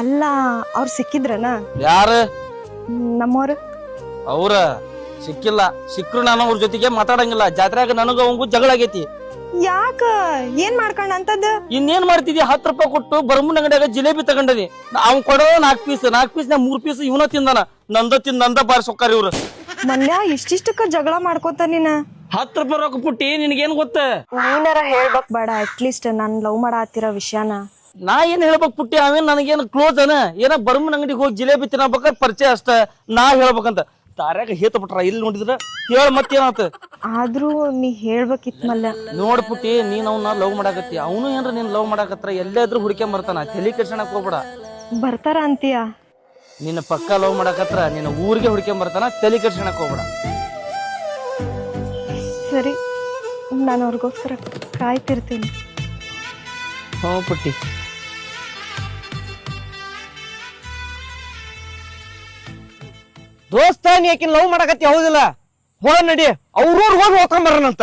ಅಲ್ಲ ಅವ್ರು ಸಿಕ್ಕಿದ್ರನ? ಯಾರು? ನಮ್ಮವ್ರು. ಅವ್ರ ಸಿಕ್ಕಿಲ್ಲ. ಸಿಕ್ರು ನಾನು ಅವ್ರ ಜೊತೆಗೆ ಮಾತಾಡಂಗಿಲ್ಲ. ಜಾತ್ರೆಯಾಗ ನನಗ ಅವಂಗೂ ಜಗಳ ಆಗೈತಿ. ಯಾಕ? ಏನ್ ಮಾಡ್ಕೊಂಡ ಅಂತದ್? ಇನ್ನೇನ್ ಮಾಡ್ತಿದ್ದಿ? 10 ರೂಪಾಯಿ ಕೊಟ್ಟು ಬರ್ಮುನ್ ಅಂಗಡಿಯಾಗ ಜಿಲೇಬಿ ತಗೊಂಡದಿ. ಅವ್ನ್ ಕೊಡೋ 4 ಪೀಸ್ 3 ಪೀಸ್ ಇವನ ತಿಂದಾನ. ನಂದ ಬಾರಿ ಸೊಕ್ಕಾರಿ ಇವ್ರು. ಮಲ್ಯ ಇಷ್ಟಿಷ್ಟಕ್ಕ ಜಗಳ ಮಾಡ್ಕೋತ ನೀನ? 10 ರೂಪಾಯಿ ರೊಕ್ಕ ಪುಟ್ಟಿ, ನಿನಗೇನ್ ಗೊತ್ತ? ನೀನಾರ ಹೇಳ್ಬೇಕ್ ಬೇಡ ಅಟ್ಲೀಸ್ಟ್ ನಾನ್ ಲವ್ ಮಾಡಾತಿರೋ ವಿಷಯನ. ನಾ ಏನ್ ಹೇಳ್ಬೇಕ್ ಪುಟ್ಟಿ? ಅವೇನ್ ನನಗೇನು ಕ್ಲೋಸ್ ಅನ? ಏನ ಬರ್ಮನ್ ಅಂಗಡಿಗೆ ಹೋಗಿ ಜಿಲೇಬಿ ತಿನ್ನಬೇಕಾದ್ರೆ ಪರಿಚಯ ಅಷ್ಟ. ನಾ ಹೇಳ್ಬೇಕಂತ ತಾರ್ಯಾಗ ಹೇತ ಬಿಟ್ರ ಇಲ್ಲಿ ನೋಡಿದ್ರ ಹೇಳ ಮತ್ತೇನಾತ? ಆದ್ರೂ ನೀ ಹೇಳ್ಬೇಕಿತ್ ಮಲ್ಯ. ನೋಡ್ ಪುಟ್ಟಿ, ನೀನ್ ಅವ್ನ ಲವ್ ಮಾಡಾಕತ್ತಿ. ಅವನು ಏನ್ರ ನೀನ್ ಲವ್ ಮಾಡಾಕತ್ರ ಎಲ್ಲಾದ್ರೂ ಹುಡುಕ್ಯಾನ್ ಬರ್ತಾನ. ತಲಿ ಕೆಡ್ಸಣಕ್ ಹೋಗ್ಬೇಡ. ಬರ್ತಾರ ಅಂತೀಯ? ನಿನ್ನ ಪಕ್ಕ ಲವ್ ಮಾಡಾಕತ್ರ ನಿನ್ನ ಊರಿಗೆ ಹುಡುಕ್ಯಾನ್ ಬರ್ತಾನ. ತಲಿ ಕೆಡ್ಸಣಕ್ ಹೋಗ್ಬೇಡ. ಸರಿ, ನಾನು ಅವ್ರಿಗೋಸ್ಕರ ಕಾಯ್ತಿರ್ತೀನಿ. ಹ್ಞೂ ಪುಟ್ಟಿ. ದೋಸ್ತ, ನೀ ಯಾಕಿನ್ ಲವ್ ಮಾಡಾಕತ್ತಿ ಹೌದಿಲ್ಲ? ಹೋಗ ನಡಿ, ಅವ್ರೂರ್ ಹೋಗಿ ಹೋಗ್ಕೊಂಬರನಂತ.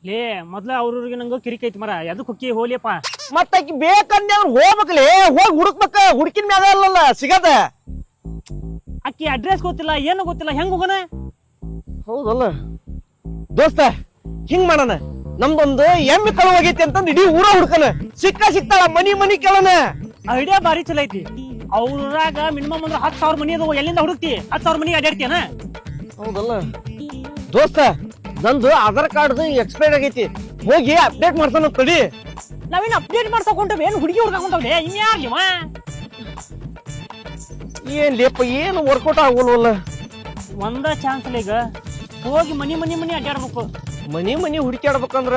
ಲೇ ಮೊದ್ಲ ಅವ್ರವ್ರಿಗೆ ನಂಗ ಕಿರಿಕ್ ಐತಿ ಮರ. ಎದಕ್ ಹುಕ್ಕಿ ಹೋಲಿಯಪ್ಪ? ಮತ್ತ ಆಕಿ ಬೇಕಂದ್ರೆ ಅವ್ರು ಹೋಗ್ಬೇಕಲೇ. ಹೋಗಿ ಹುಡುಕ್ಬೇಕ. ಹುಡುಕಿನ ಮ್ಯಾಗ ಅಲ್ಲಲ್ಲ ಸಿಗದ. ಅಕ್ಕಿ ಅಡ್ರೆಸ್ ಗೊತ್ತಿಲ್ಲ, ಏನು ಗೊತ್ತಿಲ್ಲ, ಹೆಂಗ್ ಹೋಗೋಣ? ಹೌದಲ್ಲ ದೋಸ್ತ, ಹಿಂಗ್ ಮಾಡೋಣ. ನಮ್ದೊಂದು ಎಮ್ಮೆ ಕಳು ಹೋಗೈತಿ ಅಂತಂದ್ ಇಡೀ ಊರ ಹುಡ್ಕನ. ಸಿಕ್ತಾಳ ಮನಿ ಕೇಳೋಣ. ಐಡಿಯಾ ಬಾರಿ ಚಲೋ ಐತಿ. ಅವ್ರಾಗ ಮಿನಿಮಮ್ ಅಂದ್ರೆ 10,000 ಮನಿ ಅದು. ಎಲ್ಲಿಂದ ಹುಡುಕ್ತಿ? 10,000 ಮನಿ ಅಡ್ಯಾಡ್ತೀಯನ? ಹೌದಲ್ಲ ದೋಸ್ತ, ನಂದು ಆಧಾರ್ ಕಾರ್ಡ್ ಎಕ್ಸ್ಪೈರ್ ಆಗೈತಿ. ಹೋಗಿ ಅಪ್ಡೇಟ್ ಮಾಡ್ತಾನ ತಡಿ. ನಾವೇನ್ ಅಪ್ಡೇಟ್ ಮಾಡ್ಸಕೊಂಡವ್? ಏನ್ ಹುಡುಗಿ ಹುಡ್ಕೊಂಡವ್ಲೆ? ಇನ್ಯಾರ್ಲಿವ? ಏನ್ ಲೇಪ, ಏನು ವರ್ಕೌಟ್ ಆಗೋಲ್ವಲ್ಲ. ಒಂದ ಚಾನ್ಸ್ ಅಲ್ಲ ಈಗ. ಹೋಗಿ ಮನಿ ಅಡ್ಯಾಡ್ಬೇಕು. ಮನಿ ಹುಡುಕ್ಯಾಡ್ಬೇಕಂದ್ರ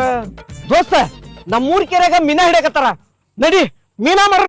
ದೋಸ್ತ, ನಮ್ಮೂರ್ ಕೆರೆಯಾಗ ಮೀನಾ ಹಿಡಿಯಕತ್ತಾರ. ನಡಿ, ಮೀನಾ ಮಾರ.